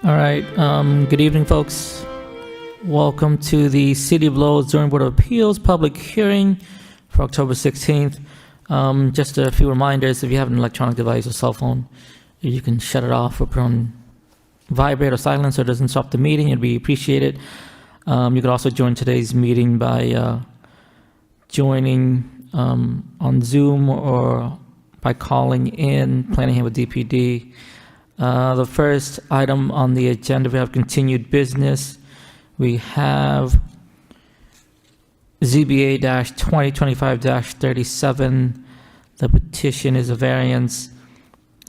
All right. Good evening, folks. Welcome to the City of Lowell Zoning Board of Appeals public hearing for October 16th. Just a few reminders: if you have an electronic device or cell phone, you can shut it off or put on vibrate or silence so it doesn't stop the meeting. It'd be appreciated. You could also join today's meeting by joining on Zoom or by calling in, planning here with DPD. The first item on the agenda, we have continued business. We have ZBA-2025-37. The petition is a variance.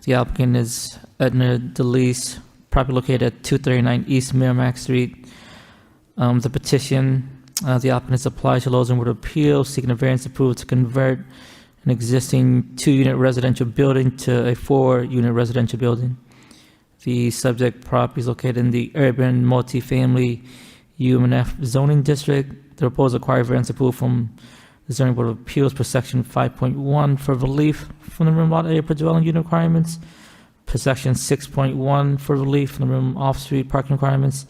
The applicant is Edna DeLeese, property located at 239 East Merrimack Street. The petition, the applicant has applied to Lowell Zoning Board of Appeals, seeking a variance approval to convert an existing 2-unit residential building to a 4-unit residential building. The subject property is located in the urban multifamily UMF zoning district. The proposed required variance approval from the Zoning Board of Appeals per section 5.1 for relief from the minimum lot area per dwelling unit requirements, per section 6.1 for relief from the minimum off-street parking requirements,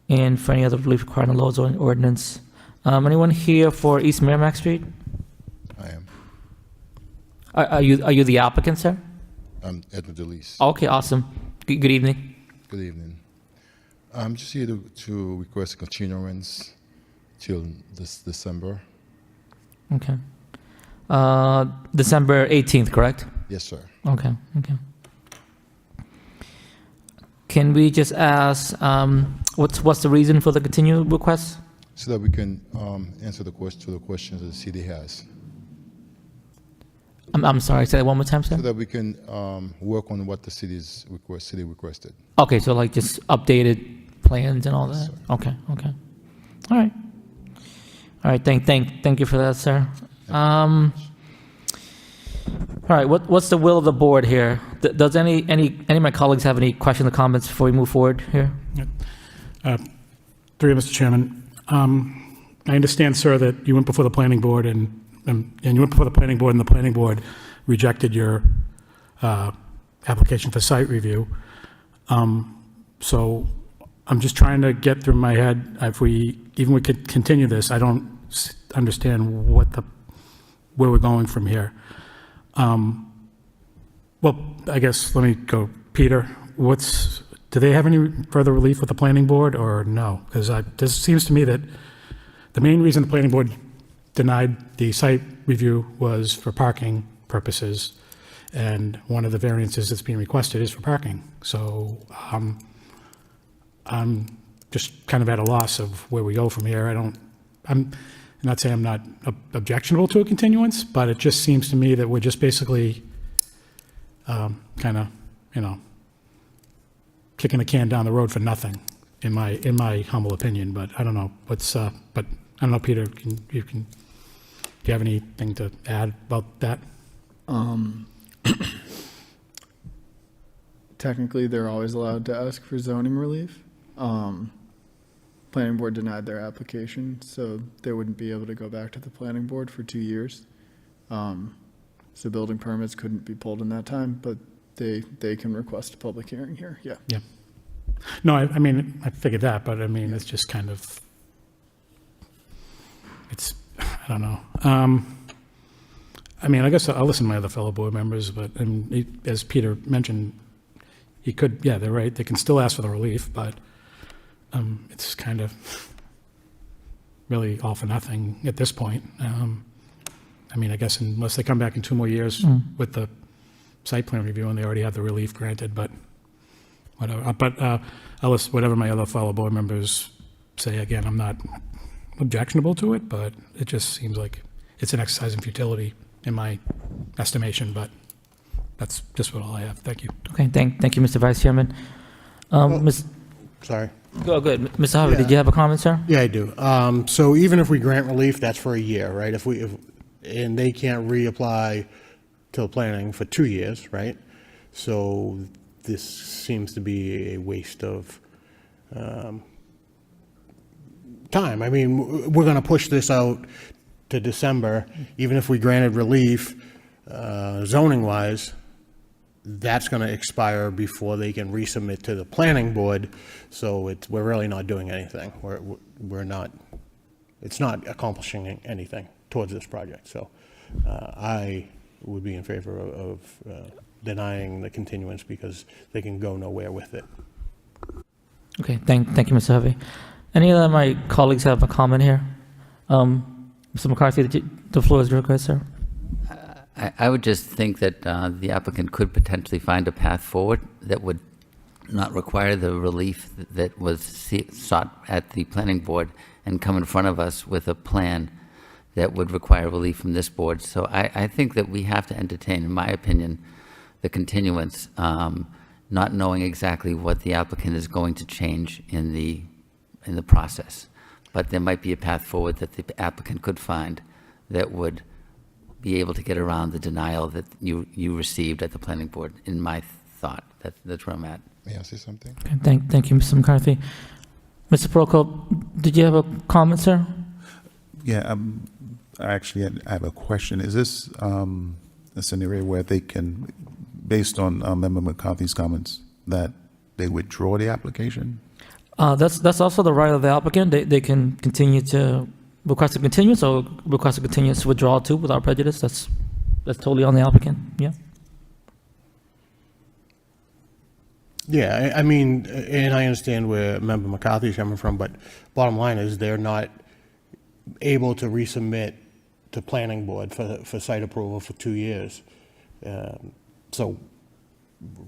and for any other relief required in the Lowell zoning ordinance. Anyone here for East Merrimack Street? I am. Are you the applicant, sir? I'm Edna DeLeese. Okay, awesome. Good evening. Good evening. I'm just here to request a continuance till this December. Okay. December 18th, correct? Yes, sir. Okay. can we just ask, what's the reason for the continued request? So that we can answer the questions that the city has. I'm sorry, say that one more time, sir? So that we can work on what the city requested. Okay, so like just updated plans and all that? sir. Okay. All right. Thank you for that, sir. All right, what's the will of the board here? Does any of my colleagues have any questions or comments before we move forward here? Through you, Mr. Chairman. I understand, sir, that you went before the planning board and you went before the planning board and the planning board rejected your application for site review. So I'm just trying to get through my head, if we could continue this, I don't understand where we're going from here. Well, I guess, let me go. Peter, do they have any further relief with the planning board or no? Because this seems to me that the main reason the planning board denied the site review was for parking purposes, and one of the variances that's being requested is for parking. So I'm just kind of at a loss of where we go from here. I'm not saying I'm not objectionable to a continuance, but it just seems to me that we're just basically kind of, kicking the can down the road for nothing, in my humble opinion. But I don't know. But I don't know, Peter. Do you have anything to add about that? Technically, they're always allowed to ask for zoning relief. Planning board denied their application, so they wouldn't be able to go back to the planning board for 2 years. So building permits couldn't be pulled in that time, but they can request a public hearing here, yeah. Yeah. No, I mean, I figured that, but I mean, it's just kind of, I don't know. I mean, I guess I'll listen to my other fellow board members, but as Peter mentioned, they're right, they can still ask for the relief, but it's kind of really all for nothing at this point. I mean, I guess unless they come back in 2 more years with the site plan review and they already have the relief granted, but whatever. But I'll listen whatever my other fellow board members say. Again, I'm not objectionable to it, but it just seems like it's an exercise in futility in my estimation, but that's just what all I have. Thank you. Okay, thank you, Mr. Vice Chairman. Sorry. Go good. Mr. Harvey, Yeah. did you have a comment, sir? Yeah, I do. So even if we grant relief, that's for a year, right? And they can't reapply to planning for 2 years, right? So this seems to be a waste of time. I mean, we're going to push this out to December, even if we granted relief zoning-wise. That's going to expire before they can resubmit to the planning board. So we're really not doing anything. We're not. It's not accomplishing anything towards this project. So I would be in favor of denying the continuance because they can go nowhere with it. Okay, thank you, Mr. Harvey. Any of my colleagues have a comment here? Mr. McCarthy, the floor is yours, sir. I would just think that the applicant could potentially find a path forward that would not require the relief that was sought at the planning board and come in front of us with a plan that would require relief from this board. So I think that we have to entertain, in my opinion, the continuance, not knowing exactly what the applicant is going to change in the process. But there might be a path forward that the applicant could find that would be able to get around the denial that you received at the planning board, in my thought. That's where I'm at. May I say something? Okay, thank you, Mr. McCarthy. Mr. Prokop, did you have a comment, sir? Yeah, actually, I have a question. Is this a scenario where they can, based on Member McCarthy's comments, that they withdraw the application? That's also the right of the applicant. They can continue to request a continuance or request a continuance withdrawal too without prejudice. That's totally on the applicant. Yeah. Yeah, I mean, and I understand where Member McCarthy is coming from, but bottom line is they're not able to resubmit to planning board for site approval for 2 years. So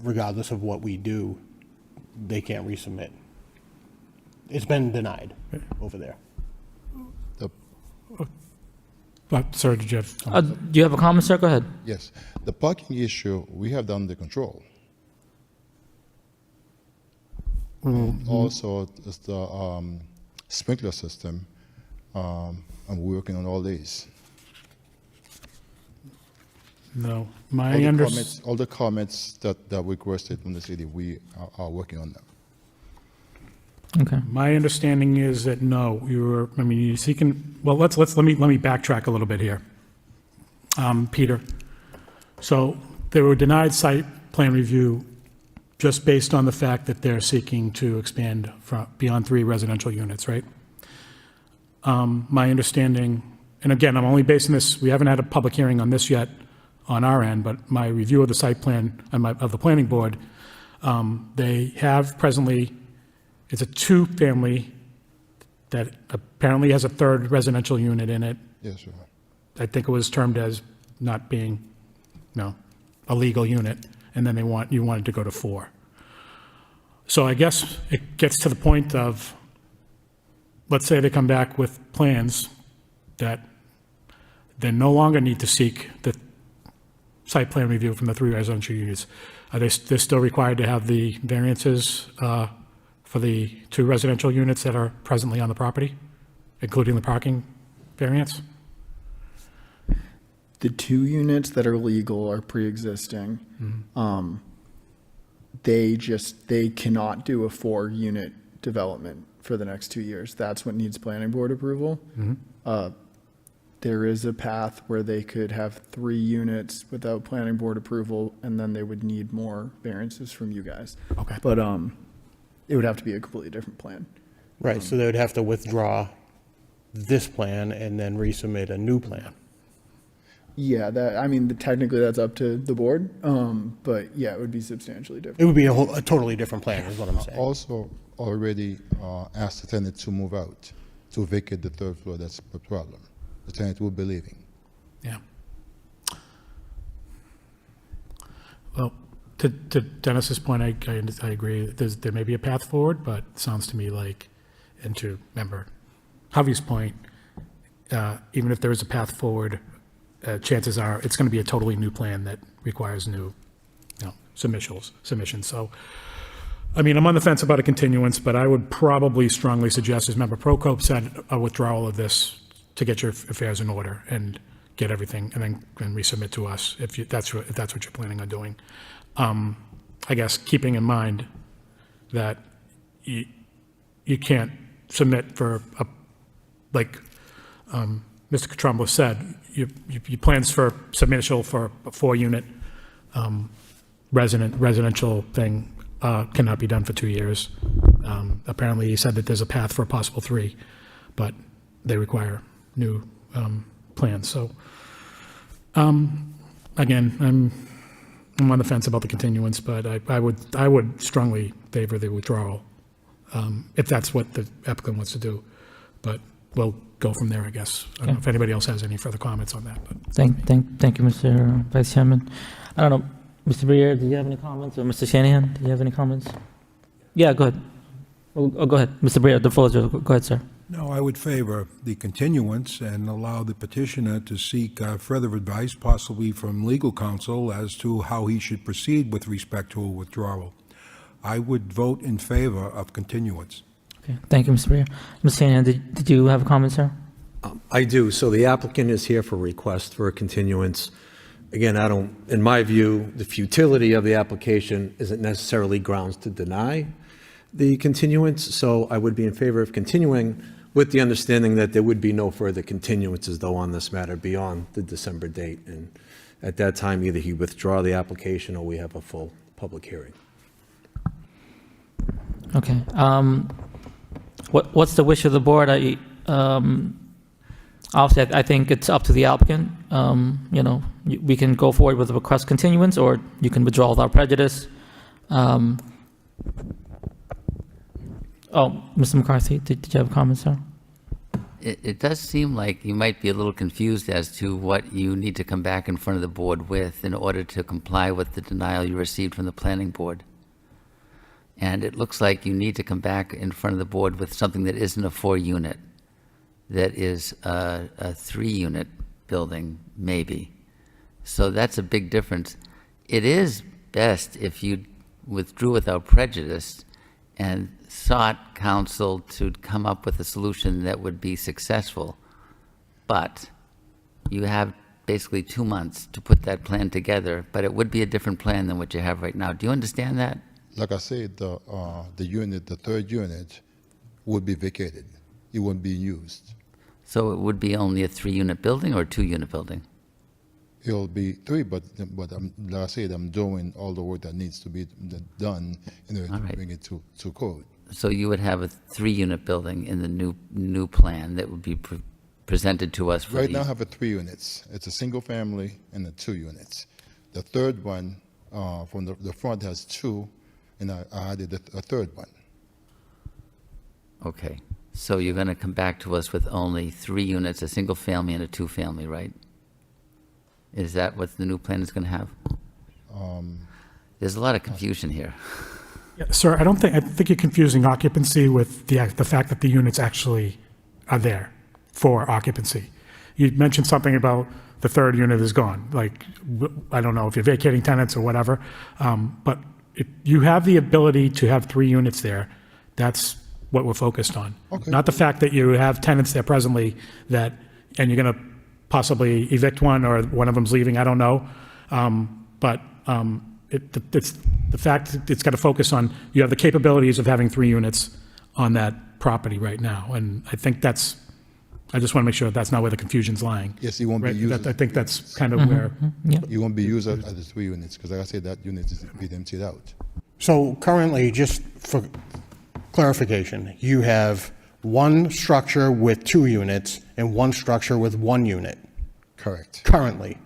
regardless of what we do, they can't resubmit. It's been denied over there. Sir, did you have? Do you have a comment, sir? Go ahead. Yes, the parking issue, we have under control. Also, it's the sprinkler system, I'm working on all these. No, All my the under, comments, all the comments that we requested from the city, we are working on them. Okay. my understanding is that no, you were, I mean, you're seeking, well, let me backtrack a little bit here. Peter, so they were denied site plan review just based on the fact that they're seeking to expand from, beyond 3 residential units, right? My understanding, and again, I'm only basing this, we haven't had a public hearing on this yet on our end, but my review of the site plan, of the planning board, they have presently, it's a 2-family that apparently has a 3rd residential unit in it. Yes, sir. I think it was termed as not being, a legal unit, and then you wanted to go to 4. So I guess it gets to the point of, let's say they come back with plans that they no longer need to seek the site plan review from the 3 residential units. Are they're still required to have the variances for the 2 residential units that are presently on the property, including the parking variance? The 2 units that are legal are pre-existing. They cannot do a 4-unit development for the next 2 years. That's what needs planning board approval. There is a path where they could have 3 units without planning board approval, and then they would need more variances from you guys. Okay. But it would have to be a completely different plan. Right, so they would have to withdraw this plan and then resubmit a new plan. Yeah, technically that's up to the board, but yeah, it would be substantially different. It would be a totally different plan, is what I'm saying. Also, already asked the tenant to move out, to vacate the 3rd floor. That's the problem. The tenant will be leaving. Yeah. Well, to Dennis's point, I agree. There may be a path forward, but it sounds to me like, and to member Javi's point, even if there is a path forward, chances are it's going to be a totally new plan that requires new, submissions. So, I mean, I'm on the fence about a continuance, but I would probably strongly suggest, as Member Prokop said, a withdrawal of this to get your affairs in order and get everything, and then resubmit to us if that's what you're planning on doing. I guess keeping in mind that you can't submit for like Mr. Catrombo said, your plans for submission for a 4-unit residential thing cannot be done for 2 years. Apparently, he said that there's a path for a possible 3, but they require new plans. So, again, I'm on the fence about the continuance, but I would strongly favor the withdrawal if that's what the applicant wants to do. But we'll go from there, I guess. I don't know if anybody else has any further comments on that. But Thank you, Mr. Vice Chairman. I don't know, Mr. Briere, do you have any comments? Or Mr. Shanahan, do you have any comments? Yeah, go ahead. Oh, go ahead. Mr. Briere, the floor is yours. Go ahead, sir. No, I would favor the continuance and allow the petitioner to seek further advice, possibly from legal counsel, as to how he should proceed with respect to a withdrawal. I would vote in favor of continuance. Okay, thank you, Mr. Briere. Mr. Shanahan, did you have a comment, sir? I do. So the applicant is here for request for a continuance. Again, in my view, the futility of the application isn't necessarily grounds to deny the continuance, so I would be in favor of continuing with the understanding that there would be no further continuances, though, on this matter beyond the December date. And at that time, either he withdraw the application or we have a full public hearing. Okay. What's the wish of the board? Obviously, I think it's up to the applicant. We can go forward with a request continuance, or you can withdraw without prejudice. Mr. McCarthy, did you have a comment, sir? It does seem like you might be a little confused as to what you need to come back in front of the board with in order to comply with the denial you received from the planning board. And it looks like you need to come back in front of the board with something that isn't a 4-unit, that is a 3-unit building, maybe. So that's a big difference. It is best if you withdrew without prejudice and sought counsel to come up with a solution that would be successful. But you have basically 2 months to put that plan together, but it would be a different plan than what you have right now. Do you understand that? Like I said, the third unit would be vacated. It wouldn't be used. So it would be only a 3-unit building or a 2-unit building? It'll be 3, but like I said, I'm doing all the work that needs to be done in order All to right. bring it to code. So you would have a 3-unit building in the new plan that would be presented to us for Right the- now, I have 3 units. It's a single family and 2 units. The third one, from the front has 2, and I added a third one. Okay, so you're going to come back to us with only 3 units, a single family and a 2-family, right? Is that what the new plan is going to have? There's a lot of confusion here. Yeah, sir, I think you're confusing occupancy with the fact that the units actually are there for occupancy. You mentioned something about the third unit is gone, like, I don't know if you're vacating tenants or whatever, but if you have the ability to have 3 units there, that's what we're focused on. Okay. Not the fact that you have tenants there presently and you're going to possibly evict one or one of them's leaving, I don't know. But it's the fact that it's got to focus on, you have the capabilities of having 3 units on that property right now. And I think I just want to make sure that's not where the confusion's lying. Yes, it won't be Right? used. I think that's kind of where, It won't be used as the 3 units, because like I said, that unit is being emptied out. So currently, just for clarification, you have one structure with 2 units and one structure with 1 unit Correct. currently.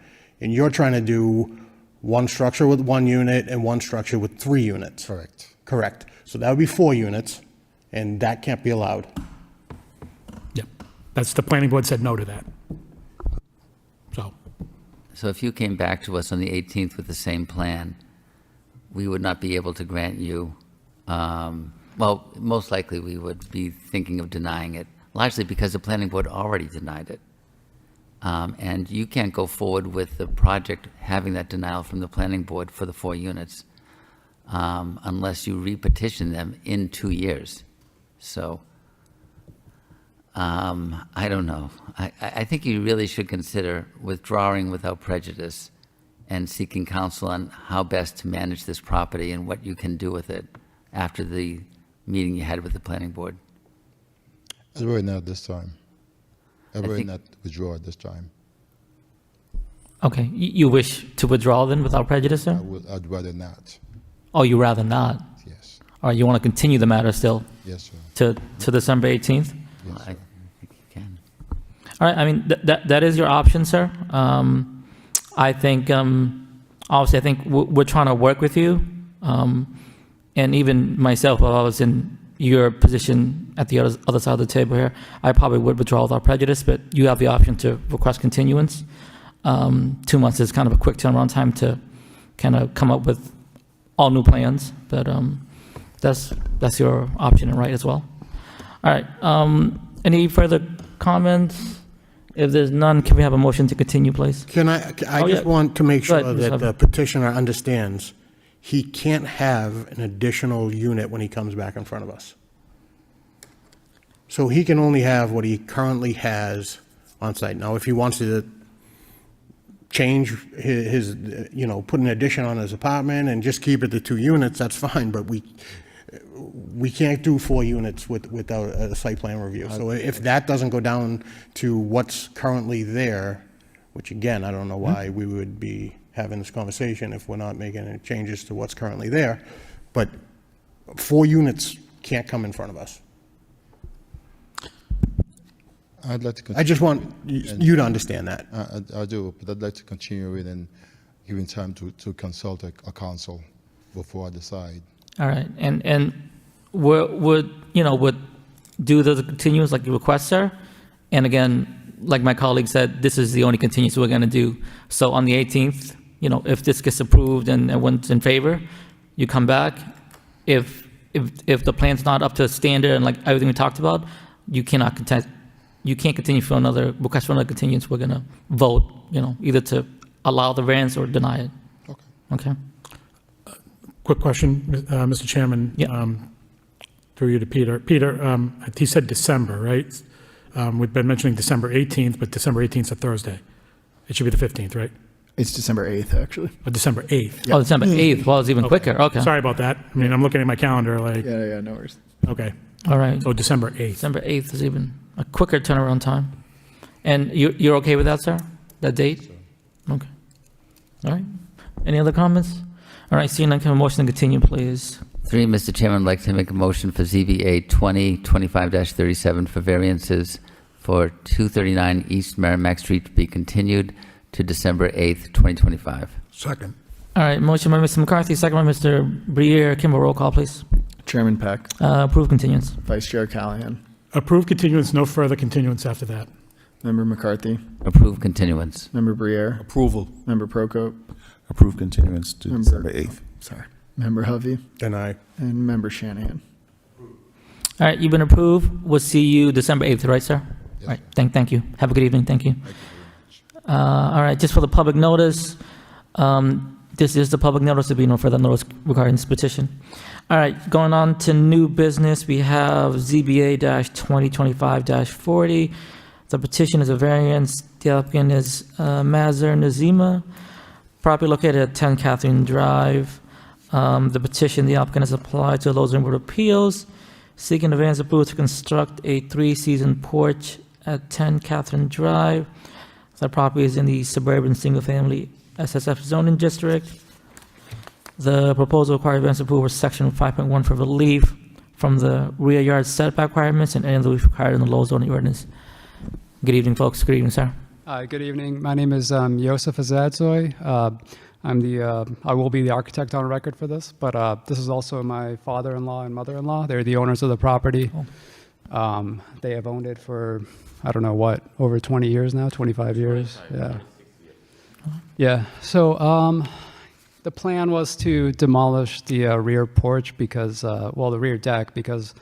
And you're trying to do one structure with 1 unit and one structure with 3 units. Correct. Correct. So that would be 4 units, and that can't be allowed. yep. The planning board said no to that. So if you came back to us on the 18th with the same plan, we would not be able to grant you, well, most likely we would be thinking of denying it, largely because the planning board already denied it. And you can't go forward with the project having that denial from the planning board for the 4 units unless you repetition them in 2 years. So I don't know. I think you really should consider withdrawing without prejudice and seeking counsel on how best to manage this property and what you can do with it after the meeting you had with the planning board. I'd rather not this time. I'd rather think- not withdraw at this time. Okay, you wish to withdraw then without prejudice, sir? I'd rather not. Oh, you rather not? Yes. All right, you want to continue the matter still Yes, sir. to December 18th? Well, Yes, I sir. think you can. All right, I mean, that is your option, sir. I think, obviously, I think we're trying to work with you. And even myself, if I was in your position at the other side of the table here, I probably would withdraw without prejudice, but you have the option to request continuance. 2 months is kind of a quick turnaround time to kind of come up with all new plans, but that's your option and right as well. All right, any further comments? If there's none, can we have a motion to continue, please? I Oh, just yeah. want to make Go ahead, sure Mr. that Hubbard. the petitioner understands he can't have an additional unit when he comes back in front of us. So he can only have what he currently has on site. Now, if he wants to change his, put an addition on his apartment and just keep it to 2 units, that's fine, but we can't do 4 units without a site plan review. So if that doesn't go down to what's currently there, which again, I don't know why we would be having this conversation if we're not making any changes to what's currently there, but 4 units can't come in front of us. I'd like to continue. I just want you to understand that. I do, but I'd like to continue it and giving time to consult a counsel before I decide. All right, and would do the continuance like you request, sir? And again, like my colleague said, this is the only continuance we're going to do. So on the 18th, if this gets approved and everyone's in favor, you come back. If if the plan's not up to standard and like everything we talked about, you can't continue for another request for another continuance. We're gonna vote, either to allow the variance or deny it. Okay. Quick question, Mr. Chairman. Yeah. Through you to Peter. Peter, he said December, right? We've been mentioning December 18th, but December 18th is a Thursday. It should be the 15th, right? It's December 8th, actually. Or December 8th. Oh, December 8th. Well, it's even quicker. Okay. Sorry about that. I mean, I'm looking at my calendar like, Yeah, no worries. okay. All right. So December 8th. December 8th is even a quicker turnaround time. And you're okay with that, sir? That date? Okay. All right. Any other comments? All right, seeing none, can I have a motion to continue, please? 3, Mr. Chairman, I'd like to make a motion for ZBA 2025-37 for variances for 239 East Merrimack Street to be continued to December 8th, 2025. Second. All right, motion by Mr. McCarthy, second by Mr. Briere. Kimball, roll call, please. Chairman Peck, Approve continuance. Vice Chair Callahan, Approved continuance, no further continuance after that. Member McCarthy, Approve continuance. Member Briere, Approval. Member Prokop, Approve continuance to Member- December 8th. Member Hovey, Deny. and Member Shanahan. All right, you've been approved. We'll see you December 8th, right, sir? All right, thank you. Have a good evening. Thank you. All right, just for the public notice, this is the public notice. There'll be no further notice regarding this petition. All right, going on to new business, we have ZBA-2025-40. The petition is a variance. The applicant is Mazar Nazima, property located at 10 Catherine Drive. The petition, the applicant has applied to the Lowell Board of Appeals, seeking a variance approval to construct a 3-season porch at 10 Catherine Drive. The property is in the suburban single-family SSF zoning district. The proposal requires variance approval for section 5.1 for relief from the rear yard setback requirements and any of the relief required in the Lowell zoning ordinance. Good evening, folks. Good evening, sir. Good evening. My name is Yosef Azadzoy. I will be the architect on record for this, but this is also my father-in-law and mother-in-law. They're the owners of the property. They have owned it for, I don't know what, over 20 years now, 25 years. Yeah. Yeah. So the plan was to demolish the rear porch because, the rear deck, because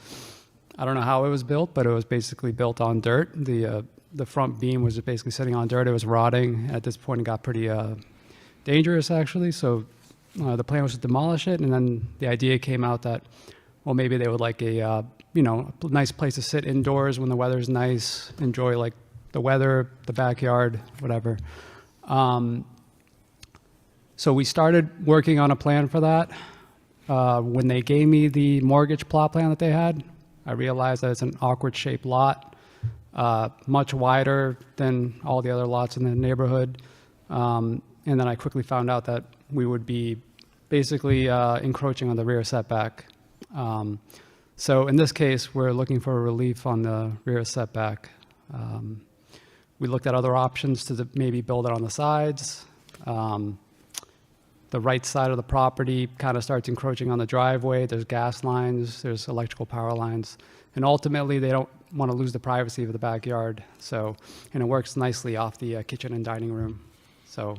I don't know how it was built, but it was basically built on dirt. The front beam was basically sitting on dirt. It was rotting. At this point, it got pretty dangerous, actually. So the plan was to demolish it, and then the idea came out that, well, maybe they would like a nice place to sit indoors when the weather's nice, enjoy like the weather, the backyard, whatever. So we started working on a plan for that. When they gave me the mortgage plot plan that they had, I realized that it's an awkward shaped lot, much wider than all the other lots in the neighborhood. And then I quickly found out that we would be basically encroaching on the rear setback. So in this case, we're looking for a relief on the rear setback. We looked at other options to maybe build it on the sides. The right side of the property kind of starts encroaching on the driveway. There's gas lines, there's electrical power lines. And ultimately, they don't want to lose the privacy of the backyard. So, and it works nicely off the kitchen and dining room. So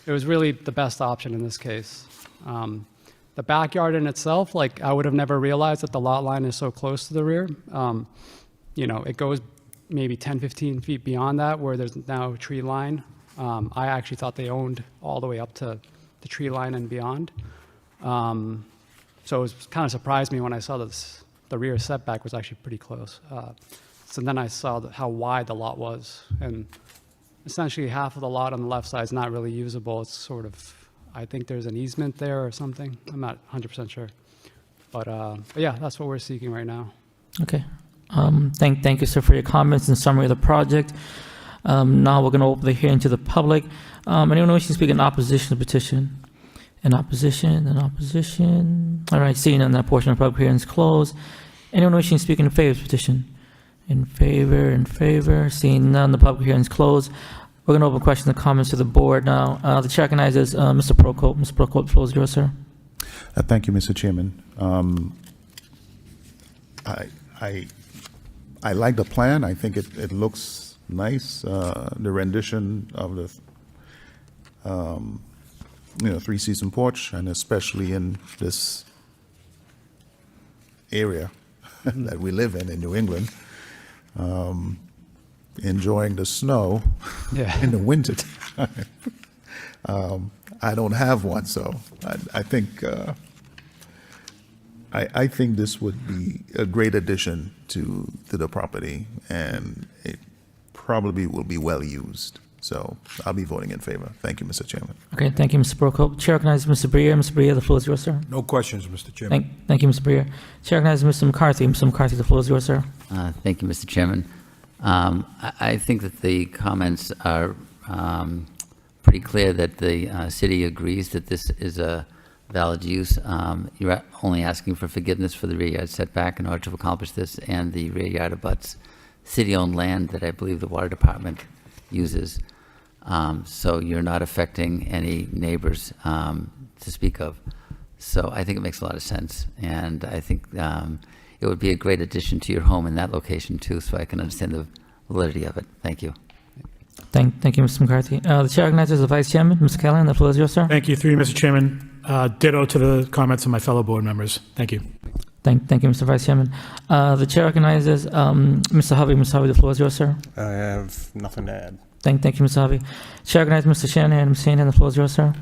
it was really the best option in this case. The backyard in itself, like I would have never realized that the lot line is so close to the rear. It goes maybe 10, 15 feet beyond that where there's now a tree line. I actually thought they owned all the way up to the tree line and beyond. So it was kind of surprised me when I saw that the rear setback was actually pretty close. So then I saw how wide the lot was, and essentially half of the lot on the left side is not really usable. It's sort of, I think there's an easement there or something. I'm not 100% sure. But yeah, that's what we're seeking right now. Okay. Thank you, sir, for your comments and summary of the project. Now we're going to open the hearing to the public. Anyone wishing to speak in opposition to the petition? In opposition. All right, seeing none, that portion of the public hearing is closed. Anyone wishing to speak in favor of the petition? In favor. Seeing none, the public hearing is closed. We're going to open questions and comments to the board now. The chair recognizes Mr. Prokop. Mr. Prokop, the floor is yours, sir. Thank you, Mr. Chairman. I like the plan. I think it looks nice. The rendition of the 3-season porch, and especially in this area that we live in New England, enjoying the snow Yeah. in the winter time. I don't have one, so I think I think this would be a great addition to the property, and it probably will be well used. So I'll be voting in favor. Thank you, Mr. Chairman. Okay, thank you, Mr. Prokop. Chair recognizes Mr. Brier. Mr. Brier, the floor is yours, sir. No questions, Mr. Chairman. Thank you, Mr. Brier. Chair recognizes Mr. McCarthy. Mr. McCarthy, the floor is yours, sir. Thank you, Mr. Chairman. I think that the comments are pretty clear that the city agrees that this is a valid use. You're only asking for forgiveness for the rear yard setback in order to accomplish this, and the rear yard abuts city-owned land that I believe the water department uses. So you're not affecting any neighbors to speak of. So I think it makes a lot of sense, and I think it would be a great addition to your home in that location too, so I can understand the validity of it. Thank you. Thank you, Mr. McCarthy. The chair recognizes the vice chairman, Mr. Callahan. The floor is yours, sir. Thank you, through you, Mr. Chairman. Ditto to the comments of my fellow board members. Thank you. Thank you, Mr. Vice Chairman. The chair recognizes Mr. Hovey. Mr. Hovey, the floor is yours, sir. I have nothing to add. Thank you, Mr. Hovey. Chair recognizes Mr. Shanahan. Mr. Shanahan, the floor is yours, sir.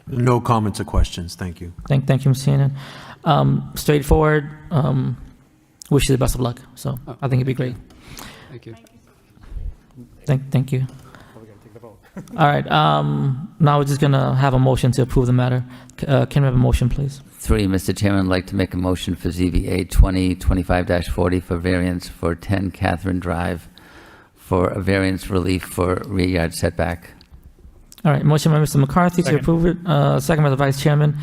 No comments or questions, thank you. Thank you, Mr. Shanahan. Straightforward. Wish you the best of luck. So I think it'd be great. Thank you. Thank you. All right. Now we're just gonna have a motion to approve the matter. Can we have a motion, please? 3, Mr. Chairman, I'd like to make a motion for ZBA 2025-40 for variance for 10 Catherine Drive for a variance relief for rear yard setback. All right. Motion by Mr. McCarthy to Second. approve it. Second by the Vice Chairman.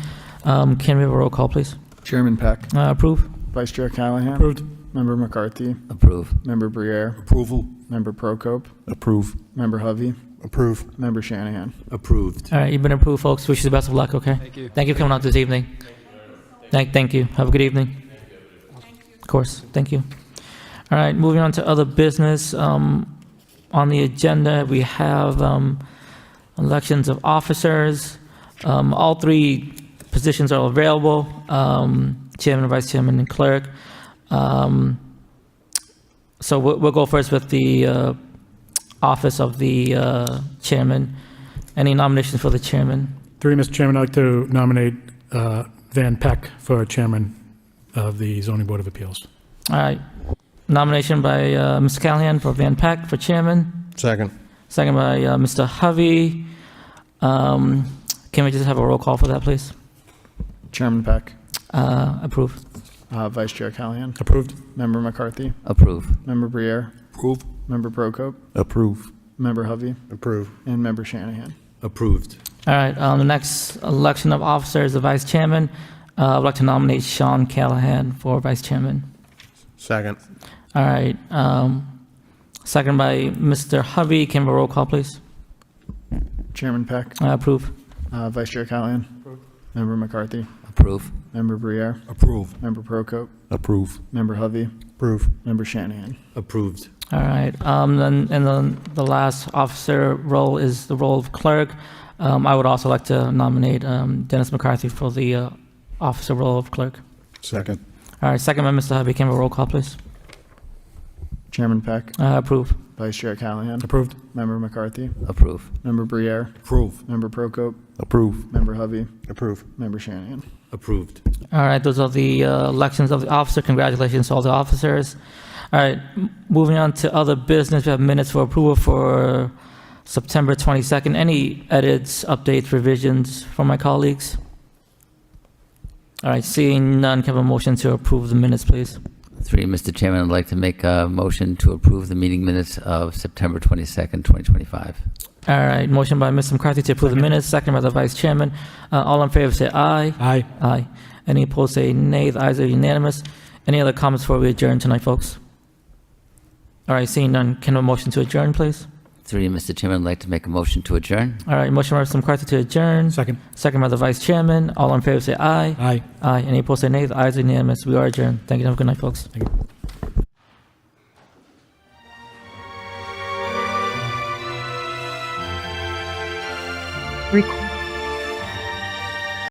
Can we have a roll call, please? Chairman Peck, Approve. Vice Chair Callahan. Approved. Member McCarthy, Approve. Member Briere, Approval? Member Prokop, Approve. Member Hovey, Approve. Member Shanahan. Approved. All right. You've been approved, folks. Wish you the best of luck. Okay. Thank you. Thank you for coming out this evening. Thank you. Have a good evening. Of course. Thank you. All right. Moving on to other business. On the agenda, we have elections of officers. All 3 positions are available, chairman, vice chairman, and clerk. So we'll go first with the office of the chairman. Any nominations for the chairman? Through you, Mr. Chairman, I'd like to nominate Van Peck for chairman of the Zoning Board of Appeals. All right. Nomination by Mr. Callahan for Van Peck for chairman. Second. Second by Mr. Hovey. Can we just have a roll call for that, please? Chairman Peck, Approve. Vice Chair Callahan, Approved. Member McCarthy, Approve. Member Briere, Approve? Member Prokop, Approve. Member Hovey, Approve. and Member Shanahan. Approved. All right. The next election of officers, the vice chairman. I'd like to nominate Sean Callahan for vice chairman. Second. All right. Second by Mr. Hovey. Can we have a roll call, please? Chairman Peck, Approve. Vice Chair Callahan, Member McCarthy, Approve. Member Briere, Approve? Member Prokop, Approve. Member Hovey, Approve. Member Shanahan. Approved. All right. Then the last officer role is the role of clerk. I would also like to nominate Dennis McCarthy for the officer role of clerk. Second. All right. Second by Mr. Hovey. Can we have a roll call, please? Chairman Peck, Approve. Vice Chair Callahan, Approved. Member McCarthy, Approve. Member Briere, Approve? Member Prokop, Approve. Member Hovey, Approve. Member Shanahan. Approved. All right. Those are the elections of the officer. Congratulations to all the officers. All right. Moving on to other business. We have minutes for approval for September 22nd. Any edits, updates, revisions from my colleagues? All right. Seeing none, can I have a motion to approve the minutes, please? 3, Mr. Chairman, I'd like to make a motion to approve the meeting minutes of September 22nd, 2025. All right. Motion by Mr. McCarthy to approve the minutes. Second by the vice chairman. All in favor say aye. Aye. Aye. Any opposed say nay. The ayes are unanimous. Any other comments before we adjourn tonight, folks? All right. Seeing none, can I have a motion to adjourn, please? 3, Mr. Chairman, I'd like to make a motion to adjourn. All right. Motion by Mr. McCarthy to adjourn. Second. Second by the vice chairman. All in favor say aye. Aye. Aye. Any opposed say nay. The ayes are unanimous. We are adjourned. Thank you. Have a good night, folks. Record.